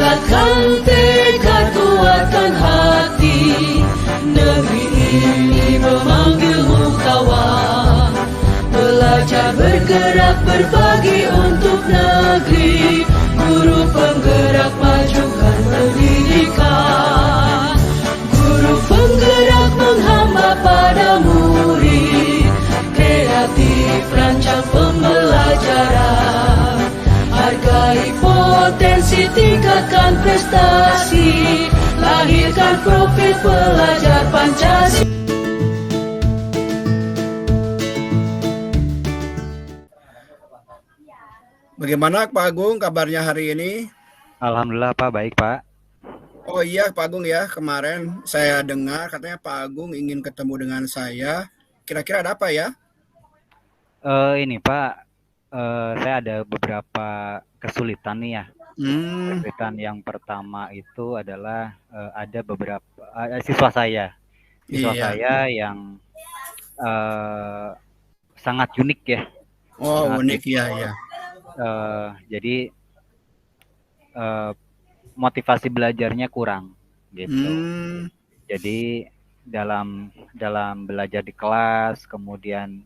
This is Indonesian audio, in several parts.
Tingkatkan tekad, kuatkan hati. Negeri ini memanggilmu kawan. Belajar, bergerak, berbagi untuk negeri. Guru penggerak, majukan pendidikan. Guru penggerak menghamba pada murid. Kreatif, rancang pembelajaran. Hargai potensi, tingkatkan prestasi. Lahirkan profil pelajar Pancasila. Bagaimana Pak Agung kabarnya hari ini? Alhamdulillah Pak, baik Pak. Oh iya Pak Agung ya, kemarin saya dengar katanya Pak Agung ingin ketemu dengan saya. Kira-kira ada apa ya? Ini Pak, saya ada beberapa kesulitan nih ya. Kesulitan yang pertama itu adalah ada beberapa siswa saya yang sangat unik ya. Oh sangat unik ya ya. Jadi motivasi belajarnya kurang gitu. Jadi dalam belajar di kelas, kemudian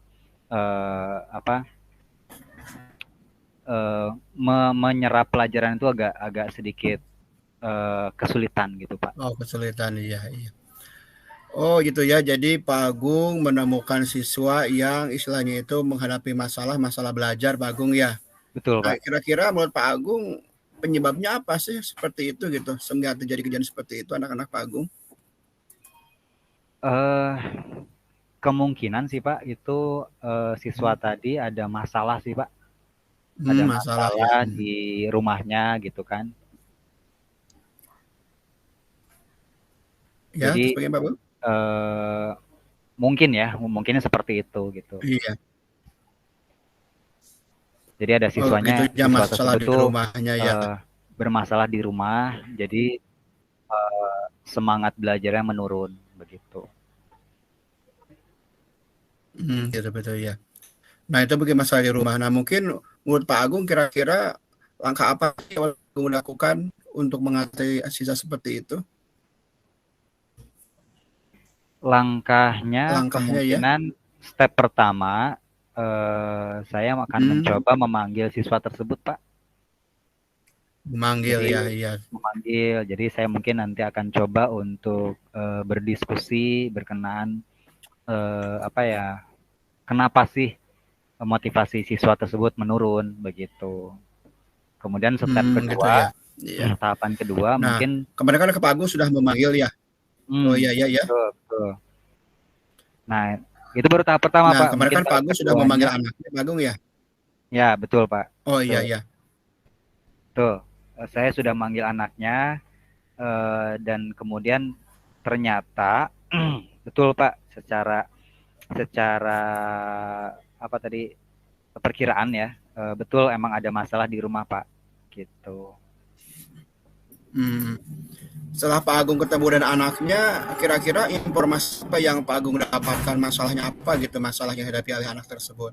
menyerap pelajaran itu agak sedikit kesulitan gitu Pak. Oh kesulitan iya. Oh gitu ya, jadi Pak Agung menemukan siswa yang istilahnya itu menghadapi masalah belajar Pak Agung ya. Betul Nah, Pak. kira-kira menurut Pak Agung penyebabnya apa sih seperti itu gitu, sehingga terjadi kejadian seperti itu anak-anak Pak Agung? Kemungkinan sih Pak itu siswa tadi ada masalah sih Pak. Ada masalah ya. Di rumahnya gitu kan. Ya, jadi mungkinnya seperti itu gitu. Iya. Jadi ada siswanya, gitu, siswa tersebut tuh bermasalah di rumah, jadi semangat belajarnya menurun begitu. Betul ya. Nah itu bagi masalah di rumah. Nah mungkin menurut Pak Agung kira-kira langkah apa yang Agung lakukan untuk mengatasi siswa seperti itu? Langkahnya kemungkinan step pertama saya akan mencoba memanggil siswa tersebut Pak. Memanggil ya. Memanggil. Jadi saya mungkin nanti akan coba untuk berdiskusi berkenaan kenapa sih motivasi siswa tersebut menurun begitu. Kemudian step kedua, gitu ya. tahapan kedua mungkin kemarin kan Pak Agung sudah memanggil ya. Oh iya. Betul. Nah, itu baru tahap pertama Pak. Kemarin kan Pak Agung sudah memanggil anaknya Pak Agung ya. Ya, betul Pak. Oh iya. Tuh, saya sudah manggil anaknya dan kemudian ternyata betul Pak, secara perkiraan ya, betul emang ada masalah di rumah Pak gitu. Setelah Pak Agung ketemu dengan anaknya, kira-kira informasi apa yang Pak Agung dapatkan, masalahnya apa gitu, masalah yang dihadapi oleh anak tersebut?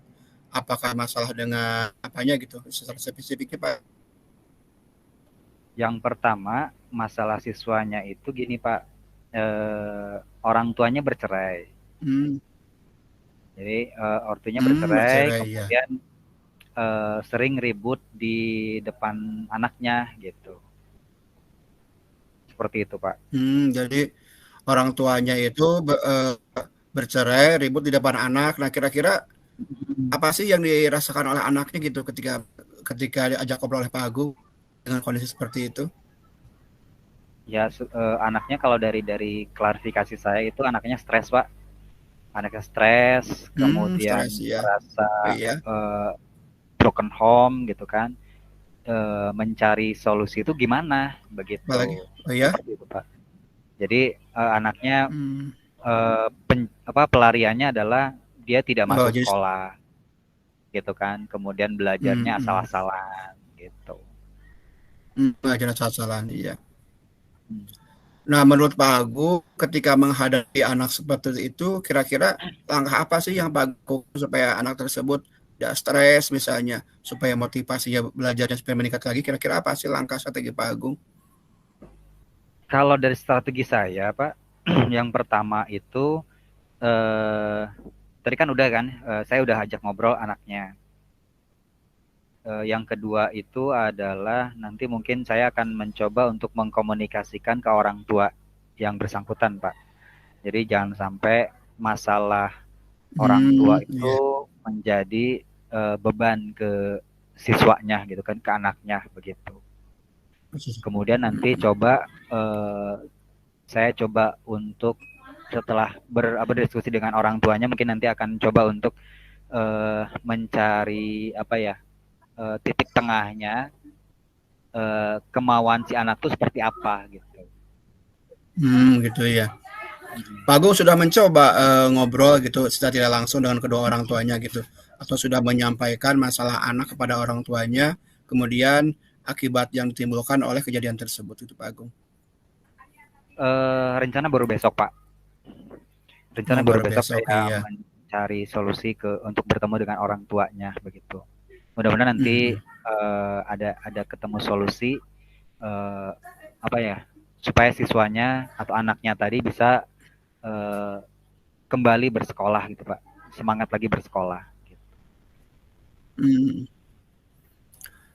Apakah masalah dengan apanya gitu, secara spesifiknya Pak? Yang pertama, masalah siswanya itu gini Pak, orang tuanya bercerai. Jadi ortunya bercerai, kemudian sering ribut di depan anaknya gitu. Seperti itu Pak. Jadi orang tuanya itu bercerai, ribut di depan anak. Nah kira-kira apa sih yang dirasakan oleh anaknya gitu ketika diajak ngobrol oleh Pak Agung dengan kondisi seperti itu? Ya anaknya kalau dari klarifikasi saya itu anaknya stres Pak. Anaknya stres, kemudian merasa broken home gitu kan. Mencari solusi itu gimana begitu. Seperti itu Pak. Jadi anaknya pelariannya adalah dia tidak masuk sekolah gitu kan, kemudian belajarnya asal-asalan gitu. Belajar asal-asalan iya. Nah menurut Pak Agung ketika menghadapi anak seperti itu, kira-kira langkah apa sih yang Pak Agung supaya anak tersebut tidak stres misalnya, supaya motivasinya belajarnya supaya meningkat lagi, kira-kira apa sih langkah strategi Pak Agung? Kalau dari strategi saya, Pak, yang pertama itu tadi kan udah kan, saya udah ajak ngobrol anaknya. Yang kedua itu adalah nanti mungkin saya akan mencoba untuk mengkomunikasikan ke orang tua yang bersangkutan, Pak. Jadi jangan sampai masalah orang tua itu menjadi beban ke siswanya gitu kan, ke anaknya begitu. Kemudian nanti saya coba untuk setelah berdiskusi dengan orang tuanya, mungkin nanti akan coba untuk mencari titik tengahnya, kemauan si anak tuh seperti apa gitu. Gitu ya. Pak Agung sudah mencoba ngobrol gitu secara tidak langsung dengan kedua orang tuanya gitu, atau sudah menyampaikan masalah anak kepada orang tuanya, kemudian akibat yang ditimbulkan oleh kejadian tersebut itu, Pak Agung? Rencana baru besok, Pak. Rencana baru besok saya mencari solusi untuk bertemu dengan orang tuanya begitu. Mudah-mudahan nanti ada ketemu solusi supaya siswanya atau anaknya tadi bisa kembali bersekolah gitu, Pak. Semangat lagi bersekolah. Gitu.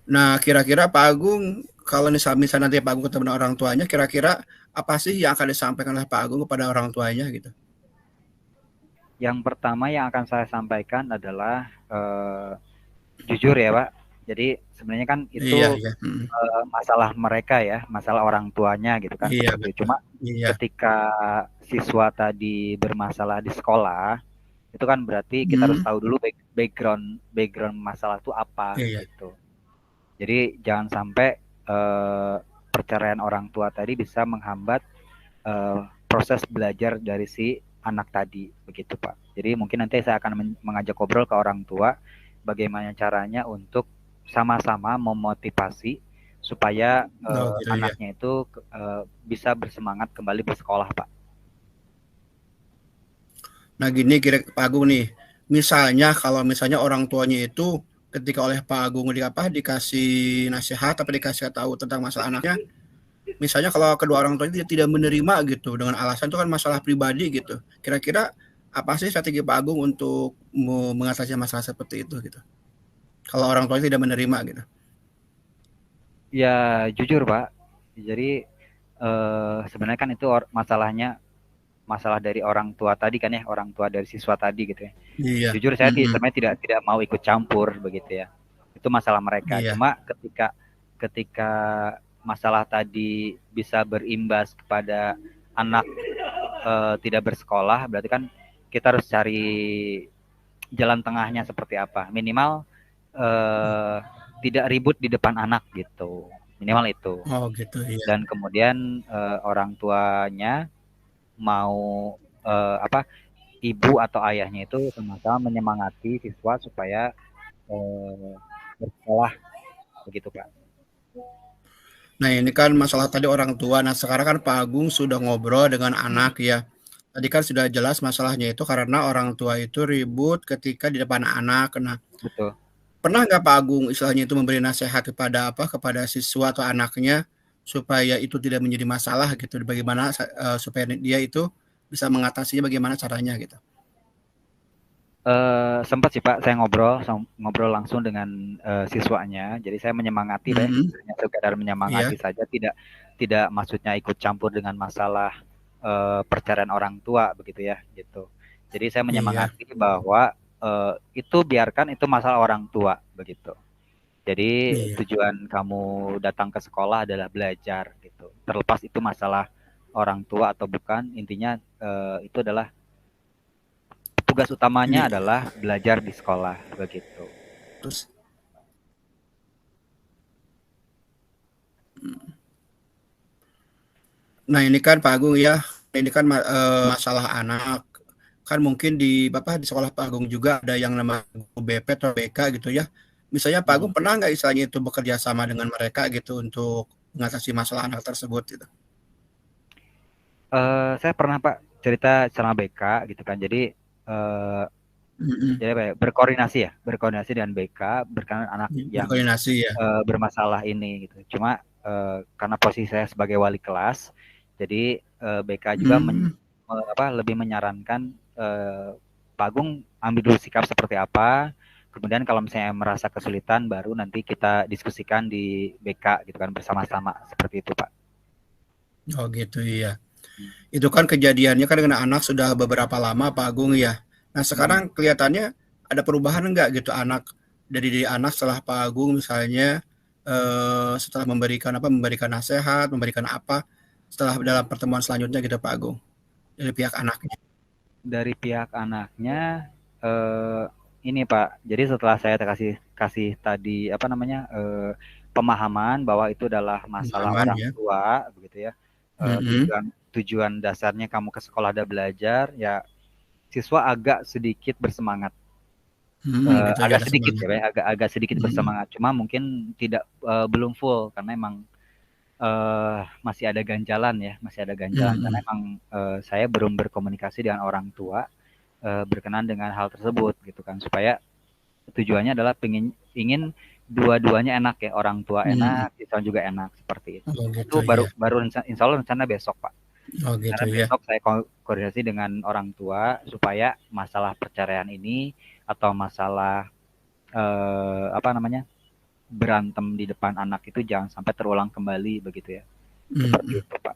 Nah, kira-kira Pak Agung, kalau misalnya nanti Pak Agung ketemu dengan orang tuanya, kira-kira apa sih yang akan disampaikan oleh Pak Agung kepada orang tuanya gitu? Yang pertama yang akan saya sampaikan adalah jujur ya, Pak. Jadi sebenarnya kan itu masalah mereka ya, masalah orang tuanya gitu kan. Cuma ketika siswa tadi bermasalah di sekolah, itu kan berarti kita harus tahu dulu background masalah itu apa gitu. Jadi jangan sampai perceraian orang tua tadi bisa menghambat proses belajar dari si anak tadi begitu, Pak. Jadi mungkin nanti saya akan mengajak ngobrol ke orang tua bagaimana caranya untuk sama-sama memotivasi supaya anaknya itu bisa bersemangat kembali bersekolah, Pak. Nah gini Pak Agung nih, misalnya kalau misalnya orang tuanya itu ketika oleh Pak Agung dikasih nasihat atau dikasih tahu tentang masalah anaknya, misalnya kalau kedua orang tuanya tidak menerima gitu dengan alasan itu kan masalah pribadi gitu, kira-kira apa sih strategi Pak Agung untuk mengatasi masalah seperti itu gitu, kalau orang tuanya tidak menerima gitu? Ya jujur, Pak, jadi sebenarnya kan itu masalah dari orang tua tadi kan ya, orang tua dari siswa tadi gitu ya. Iya. Jujur saya sebenarnya tidak mau ikut campur begitu ya. Itu masalah mereka. Cuma ketika masalah tadi bisa berimbas kepada anak tidak bersekolah, berarti kan kita harus cari jalan tengahnya seperti apa. Minimal tidak ribut di depan anak gitu. Minimal itu. Oh gitu. Iya. Dan kemudian orang tuanya mau ibu atau ayahnya itu sama-sama menyemangati siswa supaya bersekolah begitu, Pak. Nah ini kan masalah tadi orang tua. Nah sekarang kan Pak Agung sudah ngobrol dengan anak ya. Tadi kan sudah jelas masalahnya itu karena orang tua itu ribut ketika di depan anak. Nah, betul. Pernah nggak Pak Agung istilahnya itu memberi nasihat kepada siswa atau anaknya supaya itu tidak menjadi masalah gitu, bagaimana supaya dia itu bisa mengatasinya, bagaimana caranya gitu? Sempat sih Pak, saya ngobrol langsung dengan siswanya. Jadi saya menyemangati, hanya sekedar menyemangati saja, tidak maksudnya ikut campur dengan masalah perceraian orang tua begitu ya, gitu. Jadi saya menyemangati bahwa itu biarkan itu masalah orang tua begitu. Jadi tujuan kamu datang ke sekolah adalah belajar gitu. Terlepas itu masalah orang tua atau bukan, intinya itu adalah tugas utamanya adalah belajar di sekolah begitu. Terus nah ini kan Pak Agung ya, ini kan masalah anak kan mungkin di sekolah Pak Agung juga ada yang namanya BP atau BK gitu ya. Misalnya Pak Agung pernah nggak istilahnya itu bekerja sama dengan mereka gitu untuk mengatasi masalah anak tersebut gitu? Saya pernah Pak cerita sama BK gitu kan. Jadi jadi berkoordinasi dengan BK berkenan anak yang bermasalah ini gitu. Cuma karena posisi saya sebagai wali kelas, Jadi BK juga lebih menyarankan Pak Agung ambil dulu sikap seperti apa. Kemudian kalau misalnya merasa kesulitan, baru nanti kita diskusikan di BK gitu kan bersama-sama seperti itu, Pak. Oh gitu ya. Itu kan kejadiannya kan dengan anak sudah beberapa lama Pak Agung ya. Nah sekarang kelihatannya ada perubahan enggak gitu anak dari anak setelah Pak Agung misalnya setelah memberikan nasihat, memberikan apa setelah dalam pertemuan selanjutnya gitu Pak Agung dari pihak anaknya. Dari pihak anaknya ini Pak. Jadi setelah saya kasih tadi pemahaman bahwa itu adalah masalah orang tua begitu ya. Tujuan dasarnya kamu ke sekolah ada belajar, ya siswa agak sedikit bersemangat. Agak sedikit bersemangat. Cuma mungkin belum full karena emang masih ada ganjalan karena emang saya belum berkomunikasi dengan orang tua berkenan dengan hal tersebut gitu kan, supaya tujuannya adalah ingin dua-duanya enak ya, orang tua enak, siswa juga enak seperti itu. Itu baru insya Allah rencana besok Pak. Karena besok saya koordinasi dengan orang tua supaya masalah perceraian ini atau masalah berantem di depan anak itu jangan sampai terulang kembali begitu ya. Seperti itu Pak.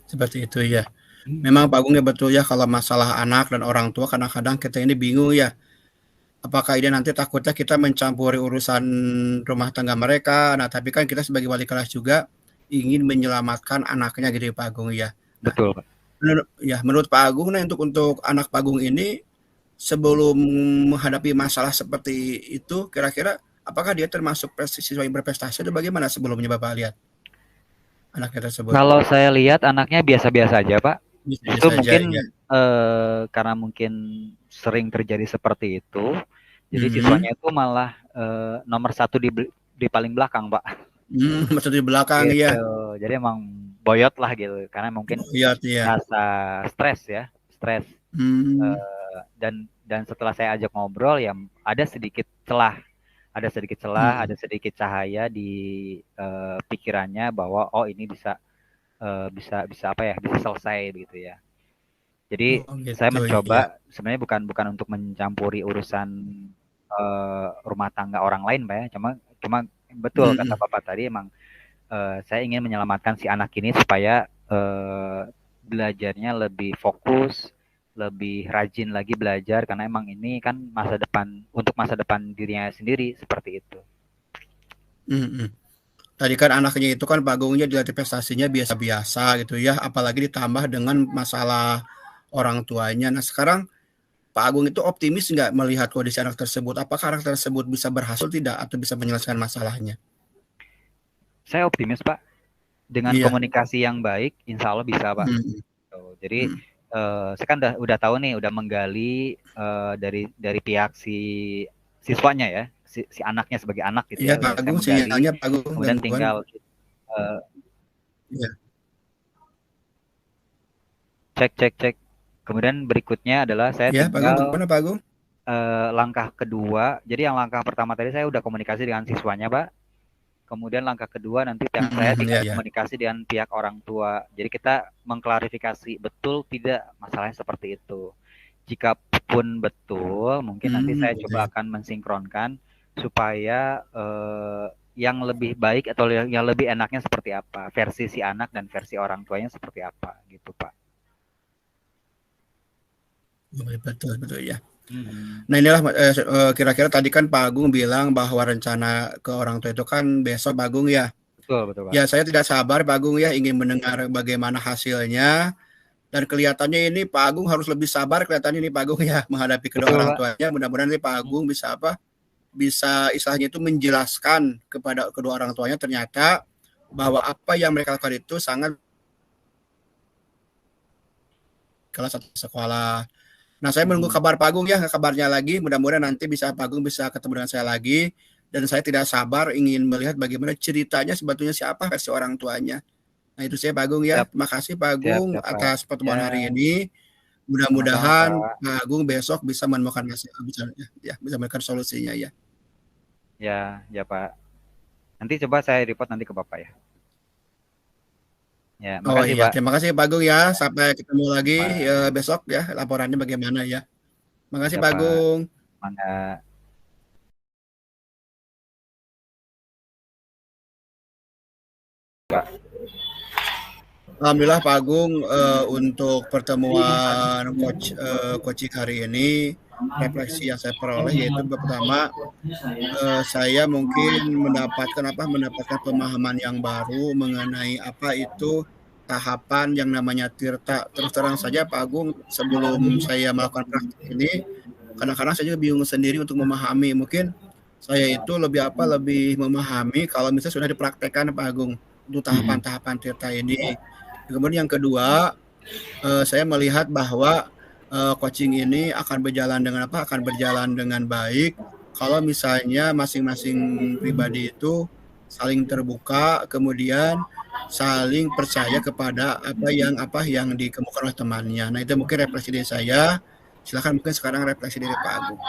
Seperti itu ya. Memang Pak Agung ya betul ya, kalau masalah anak dan orang tua kadang-kadang kita ini bingung ya. Apakah ini nanti takutnya kita mencampuri urusan rumah tangga mereka. Nah tapi kan kita sebagai wali kelas juga ingin menyelamatkan anaknya gitu ya Pak Agung ya. Nah, betul Pak. Menurut Pak Agung, nah untuk anak Pak Agung ini sebelum menghadapi masalah seperti itu, kira-kira apakah dia termasuk siswa yang berprestasi atau bagaimana sebelumnya Bapak lihat anaknya tersebut? Kalau saya lihat anaknya biasa-biasa aja Pak. Itu mungkin ya. Karena mungkin sering terjadi seperti itu, jadi siswanya itu malah nomor 1 di paling belakang Pak. Nomor 1 di belakang gitu. Ya. Jadi emang boyot lah gitu, karena mungkin rasa stres. Dan setelah saya ajak ngobrol ya ada sedikit celah, ada sedikit cahaya di pikirannya bahwa ini bisa selesai gitu ya. Jadi saya mencoba sebenarnya bukan untuk mencampuri urusan rumah tangga orang lain Pak ya, cuma betul kata Bapak tadi, emang saya ingin menyelamatkan si anak ini supaya belajarnya lebih fokus, lebih rajin lagi belajar, karena emang ini kan untuk masa depan dirinya sendiri seperti itu. Tadi kan anaknya itu kan Pak Agungnya dilatih prestasinya biasa-biasa gitu ya, apalagi ditambah dengan masalah orang tuanya. Nah sekarang Pak Agung itu optimis nggak melihat kondisi anak tersebut? Apakah anak tersebut bisa berhasil tidak atau bisa menyelesaikan masalahnya? Saya optimis Pak. Dengan komunikasi yang baik, insya Allah bisa Pak. Jadi saya kan udah tahu nih, udah menggali dari pihak si siswanya ya, si anaknya sebagai anak gitu ya. Pak Agung, sinyalnya Pak Agung. Kemudian tinggal cek. Kemudian berikutnya adalah saya tinggal Pak Agung? Langkah kedua. Jadi yang langkah pertama tadi saya udah komunikasi dengan siswanya Pak. Kemudian langkah kedua nanti saya tinggal komunikasi dengan pihak orang tua. Jadi kita mengklarifikasi betul tidak masalahnya seperti itu. Jika pun betul, mungkin nanti saya coba akan mensinkronkan supaya yang lebih baik atau yang lebih enaknya seperti apa, versi si anak dan versi orang tuanya seperti apa gitu Pak. Betul ya. Nah inilah kira-kira tadi kan Pak Agung bilang bahwa rencana ke orang tua itu kan besok Pak Agung ya. Betul Pak. Ya saya tidak sabar Pak Agung ya, ingin mendengar bagaimana hasilnya. Dan kelihatannya ini Pak Agung harus lebih sabar kelihatannya ini Pak Agung ya menghadapi kedua orang tuanya. Mudah-mudahan ini Pak Agung bisa istilahnya itu menjelaskan kepada kedua orang tuanya ternyata bahwa apa yang mereka lakukan itu sangat kelas satu sekolah. Nah saya menunggu kabar Pak Agung ya, kabarnya lagi. Mudah-mudahan nanti Pak Agung bisa ketemu dengan saya lagi. Dan saya tidak sabar ingin melihat bagaimana ceritanya sebetulnya siapa versi orang tuanya. Nah itu saya Pak Agung ya. Terima kasih Pak Agung atas pertemuan hari ini. Mudah-mudahan Pak Agung besok bisa menemukan bisa menemukan solusinya ya. Ya Pak. Nanti coba saya report nanti ke Bapak ya. Ya, Oh makasih iya, Pak. terima kasih Pak Agung ya. Sampai ketemu lagi Pak. besok ya laporannya bagaimana ya. Makasih Ya Pak Pak. Agung. Mangga. Pak. Alhamdulillah Pak Agung untuk pertemuan coaching hari ini refleksi yang saya peroleh yaitu pertama saya mungkin mendapatkan pemahaman yang baru mengenai apa itu tahapan yang namanya tirta. Terus terang saja Pak Agung sebelum saya melakukan praktik ini kadang-kadang saya juga bingung sendiri untuk memahami. Mungkin saya itu lebih memahami kalau misalnya sudah dipraktekkan Pak Agung untuk tahapan-tahapan tirta ini. Kemudian yang kedua, saya melihat bahwa coaching ini akan berjalan dengan baik kalau misalnya masing-masing pribadi itu saling terbuka, kemudian saling percaya kepada apa yang dikemukakan oleh temannya. Nah, itu mungkin refleksi dari saya. Silakan mungkin sekarang refleksi dari Pak Agung.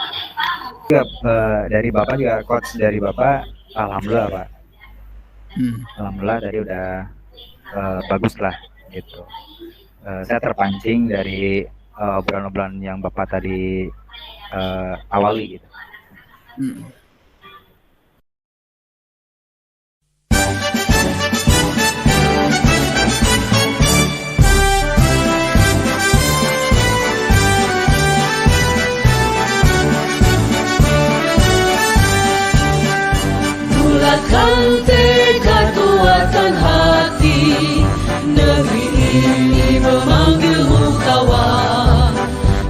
Dari Bapak juga, coach dari Bapak, alhamdulillah Pak. Alhamdulillah tadi udah bagus lah gitu. Saya terpancing dari obrolan-obrolan yang Bapak tadi awali gitu. Bulatkan tekad, kuatkan hati, negeri ini memanggilmu kawan.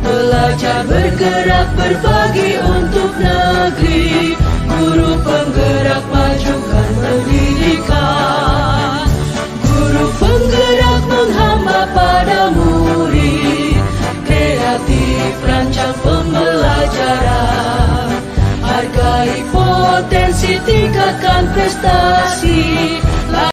Belajar bergerak berbagi untuk negeri, guru penggerak majukan pendidikan. Guru penggerak menghamba pada murid, kreatif rancang pembelajaran. Hargai potensi, tingkatkan prestasi,